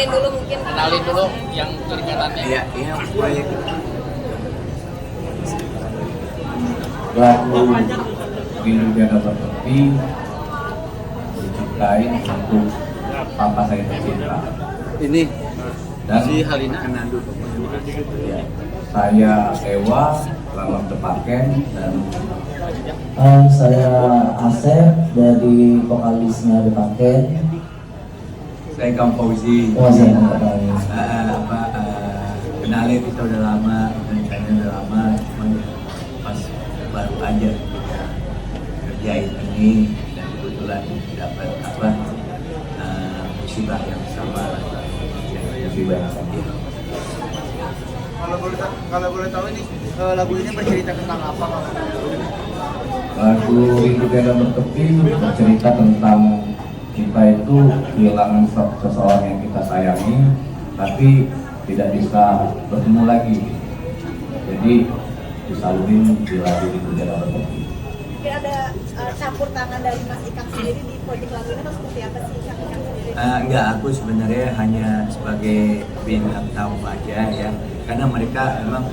kenalin dulu mungkin. Kenalin dulu yang keringatannya. Iya, proyek lagu Rindu Tiada Bertepi diciptain untuk papa saya tercinta. ini Dan si Halina Anandu. ya, saya Ewa Lalang Tepaken dan Saya Asep dari vokalisnya The Paket. saya Kang Fauzi. Saya Paket. Kenalin kita udah lama, rencana udah lama, cuman pas baru aja kita kerjain ini dan kebetulan dapat musibah yang sama. Musibah yang sama. Kalau boleh tahu ini lagu ini bercerita tentang apa? Lagu Rindu Tiada Bertepi bercerita tentang kita itu kehilangan seseorang yang kita sayangi, tapi tidak bisa bertemu lagi. Jadi disalurin di lagu Rindu Tiada Bertepi. Mungkin ada campur tangan dari Mas Ikang sendiri di proyek lagu ini atau seperti apa sih Ikang sendiri? Enggak, aku sebenarnya hanya sebagai bintang tamu aja ya, karena mereka memang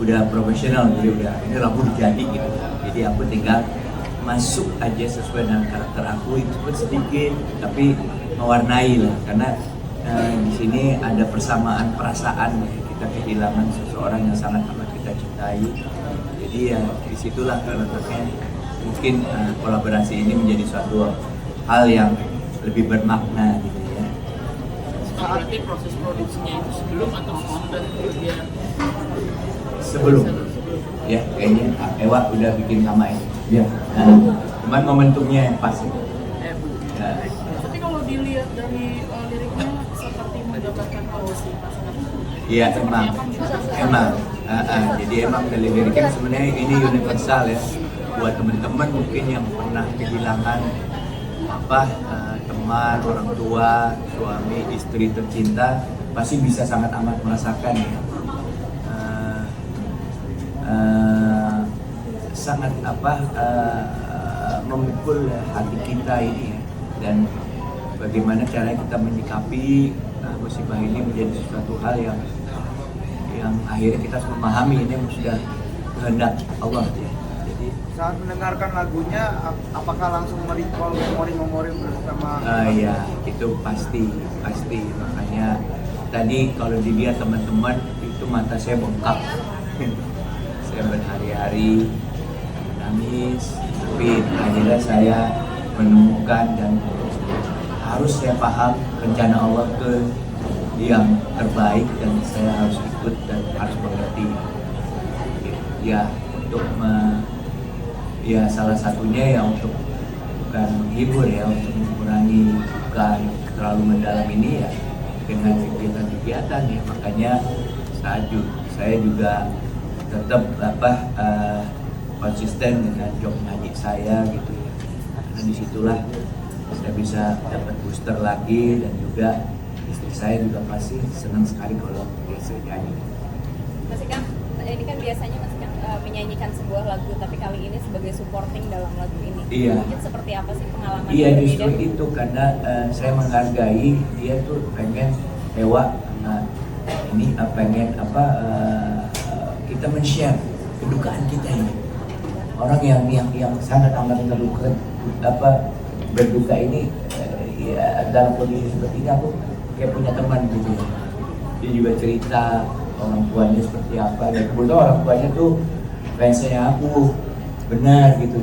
udah profesional, jadi udah ini lagu jadi gitu. Jadi aku tinggal masuk aja sesuai dengan karakter aku, itu pun sedikit tapi mewarnai lah, karena di sini ada persamaan perasaan ya. Kita kehilangan seseorang yang sangat amat kita cintai, jadi ya disitulah letaknya mungkin kolaborasi ini menjadi suatu hal yang lebih bermakna gitu ya. Berarti proses produksinya itu sebelum atau sesudah dia? Sebelum ya, kayaknya Ewa udah bikin nama ini Ya, cuman momentumnya yang pas ya. Tapi kalau dilihat dari liriknya seperti mendapatkan promosi pasangan. Iya emang. Jadi emang dari liriknya sebenarnya ini universal ya, buat teman-teman mungkin yang pernah kehilangan teman, orang tua, suami, istri tercinta, pasti bisa sangat amat merasakan ya. Sangat memukul hati kita ini ya, dan bagaimana cara kita menyikapi musibah ini menjadi sesuatu hal yang akhirnya kita harus memahami ini sudah kehendak Allah ya. Jadi saat mendengarkan lagunya apakah langsung merecall memori-memori bersama? Ya itu pasti makanya tadi kalau dilihat teman-teman itu mata saya bengkak. Saya berhari-hari menangis, tapi akhirnya saya menemukan dan harus saya paham rencana Allah ke yang terbaik, dan saya harus ikut dan harus mengerti ya, untuk ya salah satunya ya untuk bukan menghibur ya, untuk mengurangi duka yang terlalu mendalam ini ya dengan kegiatan-kegiatan ya. Makanya saya juga tetap konsisten dengan job ngaji saya gitu ya, karena disitulah saya bisa dapat booster lagi, dan juga istri saya juga pasti senang sekali kalau saya nyanyi. Mas Ikang, ini kan biasanya Mas Ikang menyanyikan sebuah lagu, tapi kali ini sebagai supporting dalam lagu ini. Iya. Mungkin seperti apa sih pengalaman? Iya, justru itu karena saya menghargai dia tuh pengen Ewa ini pengen kita men-share kedukaan kita ini. Orang yang sangat amat berduka ini ya, dalam kondisi seperti ini aku kayak punya teman gitu ya. Dia juga cerita orang tuanya seperti apa, dan kebetulan orang tuanya tuh fansnya aku benar gitu,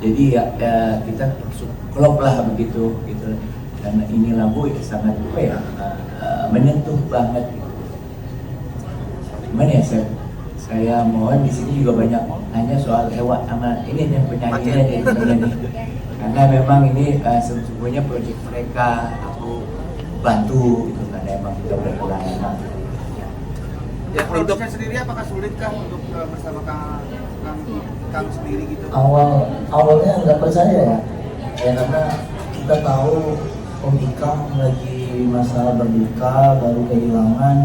jadi ya kita klop lah begitu gitu. Dan ini lagu ya sangat menyentuh banget gitu. Cuman ya saya mohon di sini juga banyak nanya soal Ewa sama ini yang penyanyinya nih sebenarnya, karena memang ini sesungguhnya proyek mereka, aku bantu gitu, karena emang kita udah kehilangan. Ya, produksinya sendiri apakah sulit kah untuk bersama Kang sendiri gitu? Awalnya nggak percaya ya, karena kita tahu Om Ikang lagi masalah berduka, baru kehilangan.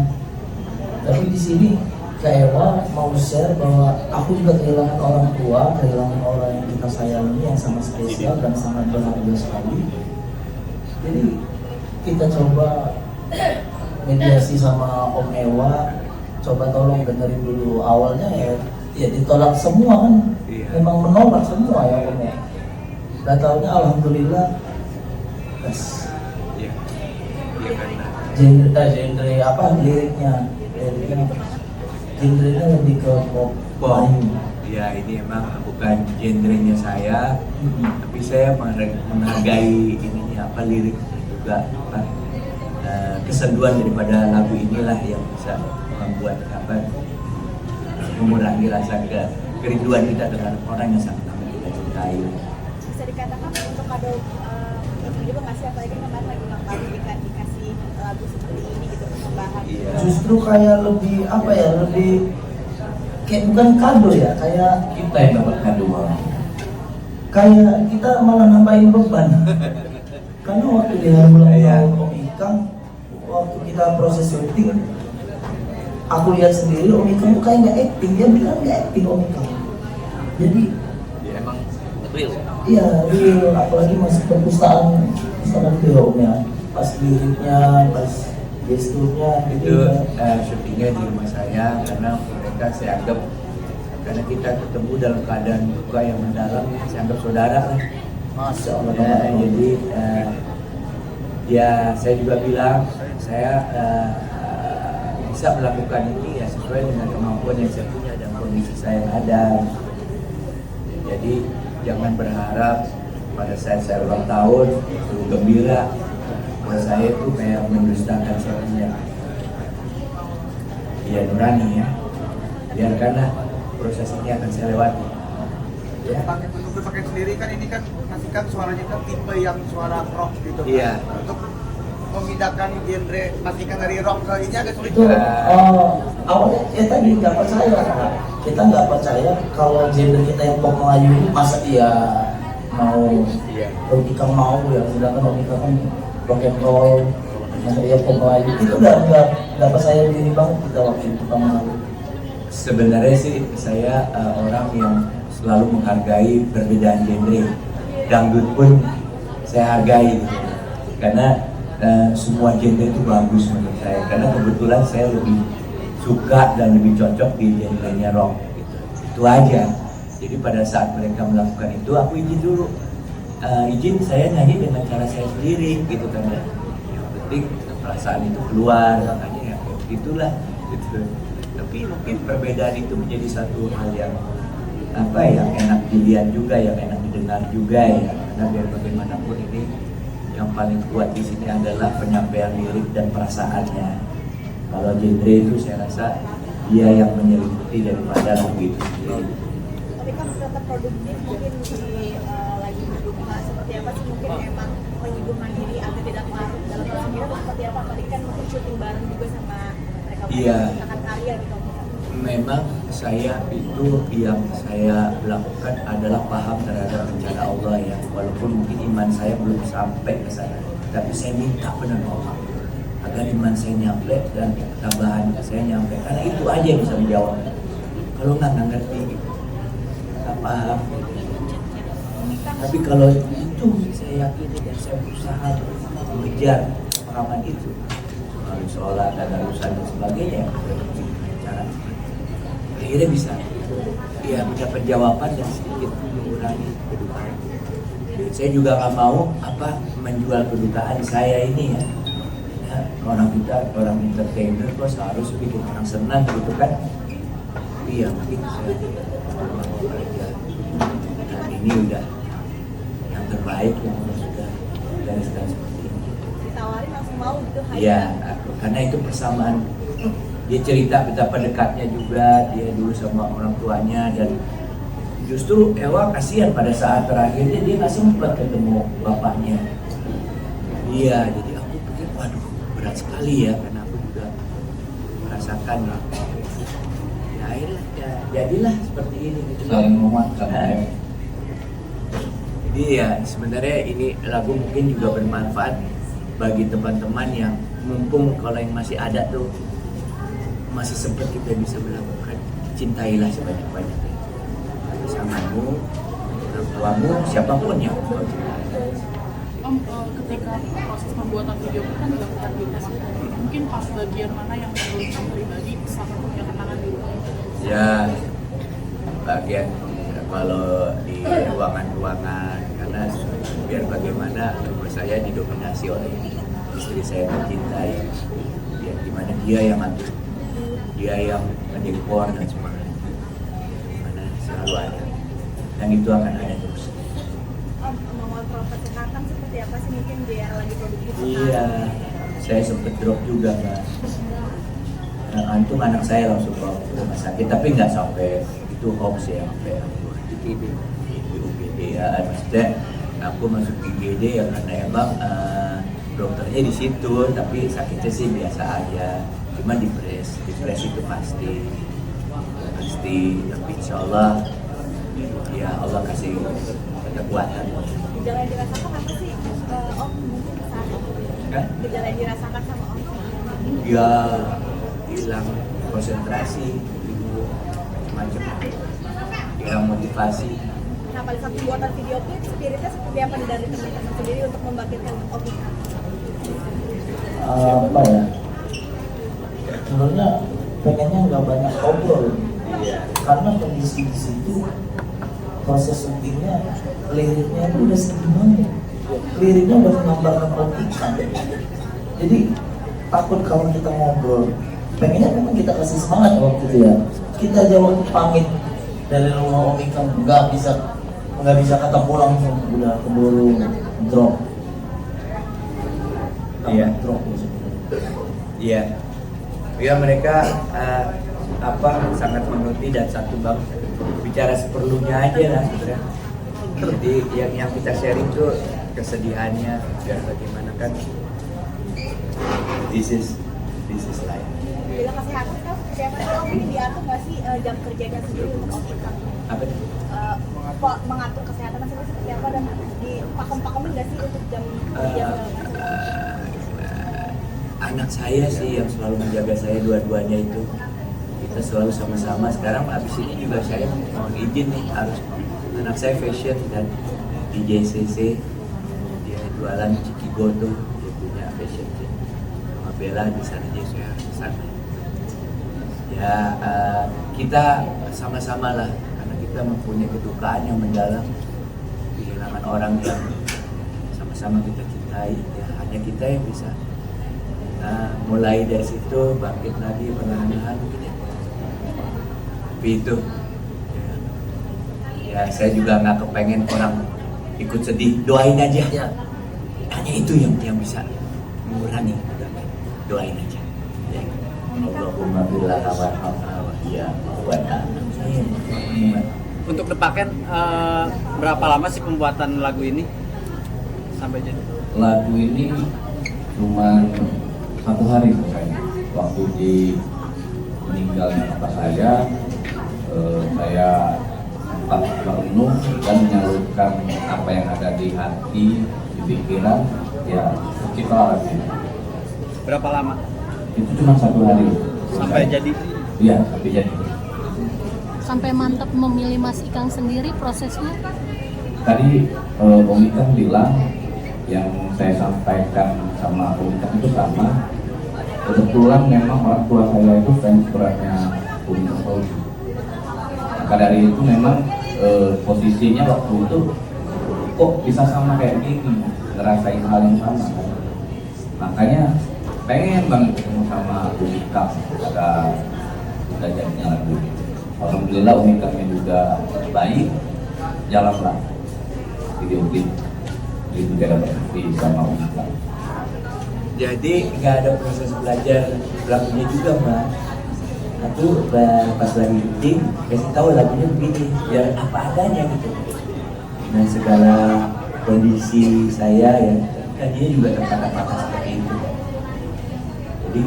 Tapi di sini Kak Ewa mau share bahwa aku juga kehilangan orang tua, kehilangan orang yang kita sayangi, yang sangat spesial dan sangat berharga sekali. Jadi kita coba mediasi sama Om Ewa, coba tolong dengerin dulu. Awalnya ya ditolak semua kan, Iya. memang menolak semua ya Om ya. Gak taunya alhamdulillah tes Iya. Iya karena genre apa liriknya genrenya lebih ke pop pop. Melayu. Ya ini emang bukan genrenya saya, tapi saya menghargai ininya apa liriknya juga apa kesenduan daripada lagu inilah yang bisa membuat apa mengurangi rasa kerinduan kita dengan orang yang sangat amat kita cintai. Bisa dikatakan untuk kado ini juga ngasih, apalagi kemarin lagi ulang tahun dikasih lagu seperti ini gitu persembahan. Iya. Justru kayak lebih apa ya, lebih kayak bukan kado ya, kayak Kita yang dapat kado malah. kayak kita malah nambahin beban. Karena waktu di hari ulang tahun Om Ikang, waktu kita proses syuting, aku lihat sendiri Om Ikang tuh kayak nggak acting, dia bilang nggak acting Om Ikang. Jadi Ya emang real. iya real, apalagi masuk perpustakaan film ya, pas liriknya, pas gesturnya Itu syutingnya di rumah saya karena mereka saya anggap karena kita ketemu dalam keadaan duka yang mendalam, saya anggap saudara lah. Masya Allah. Jadi ya saya juga bilang saya bisa melakukan ini ya sesuai dengan kemampuan yang saya punya dan kondisi saya yang ada. Jadi jangan berharap pada saat saya ulang tahun itu gembira. Buat saya itu kayak mendustakan saya punya. Ya nurani ya. Biarkanlah proses ini akan saya lewati. Ya. Pakai untuk berpakaian sendiri kan ini kan masih kan suaranya kan tipe yang suara rock gitu kan. Iya. Untuk memindahkan genre pastikan dari rock ke ini agak sulit. Itu awalnya kita nggak percaya, kita nggak percaya kalau genre kita yang pop Melayu ini masa dia mau Iya. Om Ikang mau ya, sedangkan Om Ikang kan rock and roll, masa dia pop Melayu itu nggak percaya diri banget kita waktu itu pertama kali. Sebenarnya sih saya orang yang selalu menghargai perbedaan genre. Dangdut pun saya hargai gitu. Karena semua genre itu bagus menurut saya. Karena kebetulan saya lebih suka dan lebih cocok di genrenya rock gitu. Itu aja. Jadi pada saat mereka melakukan itu aku izin dulu. Izin saya nyanyi dengan cara saya sendiri gitu kan ya. Yang penting perasaan itu keluar, makanya ya itulah gitu. Tapi mungkin perbedaan itu menjadi satu hal yang apa yang enak dilihat juga, yang enak didengar juga ya. Karena biar bagaimanapun ini yang paling kuat di sini adalah penyampaian lirik dan perasaannya. Kalau genre itu saya rasa dia yang menyelimuti daripada lagu itu sendiri. Tapi kan tetap produktif mungkin di lagi hidup seperti apa sih, mungkin emang menghibur mandiri agar tidak larut dalam kesendirian atau seperti apa? Tadi kan mungkin syuting bareng juga sama mereka Iya. menciptakan karya gitu. Memang saya itu yang saya lakukan adalah paham terhadap rencana Allah ya. Walaupun mungkin iman saya belum sampai ke sana, tapi saya minta benar Allah agar iman saya nyampe dan tambahan saya nyampe. Karena itu aja yang bisa menjawab. Kalau nggak ngerti, nggak paham. Tapi kalau itu saya yakini dan saya berusaha mengejar pemahaman itu melalui sholat dan urusan dan sebagainya, cara akhirnya bisa ya mendapat jawaban dan sedikit mengurangi kedukaan. Dan saya juga nggak mau menjual kedukaan saya ini ya. Orang kita orang entertainer kok harus bikin orang senang gitu kan. Iya mungkin saya mau belajar dan ini udah yang terbaik yang sudah dari sekarang seperti ini. Ditawarin langsung mau gitu. Iya, karena itu persamaan. Dia cerita betapa dekatnya juga dia dulu sama orang tuanya dan justru Ewa kasihan pada saat terakhirnya dia nggak sempat ketemu bapaknya. Iya, jadi aku pikir waduh berat sekali ya karena aku juga merasakan ya. Ya akhirnya ya, jadilah seperti ini gitu. Saling menguatkan ya. Jadi ya sebenarnya ini lagu mungkin juga bermanfaat bagi teman-teman yang mumpung kalau yang masih ada tuh masih sempat kita bisa melakukan, cintailah sebanyak-banyaknya pasanganmu, orang tuamu, siapapun yang kau cintai. ketika proses pembuatan video kan dilakukan di rumah. Mungkin pas bagian mana yang menurut kamu pribadi sangat punya kenangan di rumah? Ya, bagian kalau di ruangan-ruangan, karena biar bagaimana rumah saya didominasi oleh istri saya tercintai, ya gimana dia yang atur, dia yang mendekor dan semuanya, gimana selalu ada, dan itu akan ada terus. Mengontrol kesehatan seperti apa sih mungkin biar lagi produktif? Iya, saya sempet drop juga Mbak. Antum anak saya langsung bawa ke rumah sakit, tapi nggak sampai itu hoax ya, sampai di UGD ya. Maksudnya aku masuk IGD ya karena emang dokternya di situ, tapi sakitnya sih biasa aja. Cuma depres itu pasti. Tapi insya Allah ya Allah kasih kekuatan. Gejala yang dirasakan apa sih? Om mungkin saat itu. Kan? Gejala yang dirasakan sama Om. Ya hilang konsentrasi, macam hilang motivasi. Nah, pada saat pembuatan video klip, spiritnya seperti apa nih dari teman-teman sendiri untuk membangkitkan Om Ika? Apa ya? Sebenarnya pengennya nggak banyak ngobrol, karena kondisi di situ proses syutingnya liriknya itu udah sedih banget. Liriknya udah menggambarkan Om Ika. Jadi takut kalau kita ngobrol. Pengennya memang kita kasih semangat waktu itu ya. Kita aja waktu pamit dari rumah Om Ika nggak bisa ketemu langsung, udah keburu drop. Iya. Drop. Iya, ya mereka sangat mengerti dan satu bang bicara seperlunya aja lah. Ya. Jadi yang kita sharing tuh kesedihannya biar bagaimana kan. This is life. Bila kesehatan kan seperti apa sih Om? Ini diatur nggak sih jam kerjanya sendiri untuk Om Ika? Apa itu? Mengatur kesehatan sendiri seperti apa dan dipakem-pakemin nggak sih untuk jam kerja? Anak saya sih yang selalu menjaga saya dua-duanya itu. Kita selalu sama-sama. Sekarang abis ini juga saya mau izin nih harus anak saya fashion dan di JCC dia jualan Cikigo tuh, dia punya fashion sama Bella di sana dia saya di sana. Ya kita sama-sama lah karena kita mempunyai kedukaan yang mendalam, kehilangan orang yang sama-sama kita cintai. Ya hanya kita yang bisa. Mulai dari situ bangkit lagi perlahan-lahan gitu ya. Tapi itu ya saya juga nggak kepengen orang ikut sedih, doain aja ya. Hanya itu yang bisa mengurangi, doain aja ya. Allahumma billah wa ya Untuk tepakan berapa lama sih pembuatan lagu ini sampai jadi? Lagu ini cuma 1 hari selesai. Waktu di meninggalnya bapak saya sempat merenung dan menyalurkan apa yang ada di hati, di pikiran, ya kita lagu ini. Berapa lama? Itu cuma 1 hari. Sampai jadi? Iya, sampai jadi. Sampai mantap memilih Mas Ikang sendiri prosesnya? Tadi Om Ikang bilang yang saya sampaikan sama Om Ikang itu sama. Kebetulan memang orang tua saya itu fans beratnya Om Ikang. Maka dari itu memang posisinya waktu itu kok bisa sama kayak gini, ngerasain hal yang sama kan? Makanya pengen banget ketemu sama Om Ikang pada jadinya lagu. Alhamdulillah Om Ikangnya juga baik, jalanlah video klip itu tidak berhenti sama Om Ikang. Jadi nggak ada proses belajar lagunya juga Mbak. Aku pas lagi syuting kasih tahu lagunya begini, ya apa adanya gitu. Nah segala kondisi saya ya, dia juga terkata-kata seperti itu. Jadi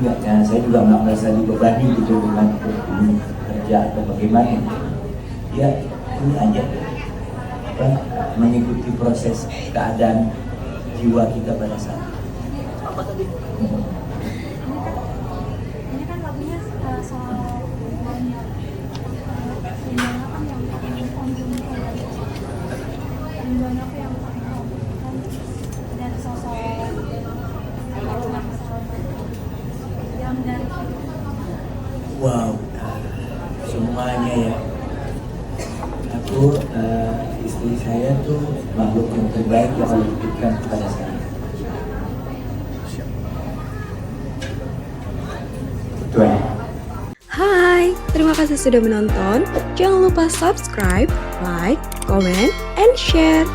saya juga nggak merasa dibebani gitu dengan kerja atau bagaimana. Ya ini aja mengikuti proses keadaan jiwa kita pada saat itu. Apa tadi? Ini kan lagunya soal banyak apa yang paling Om Jun dari apa yang paling Om kan dari Wow, semuanya ya. Aku, istri saya tuh makhluk yang terbaik yang Allah berikan kepada saya. Tuan. Hai, terima kasih sudah menonton. Jangan lupa subscribe, like, comment, and share.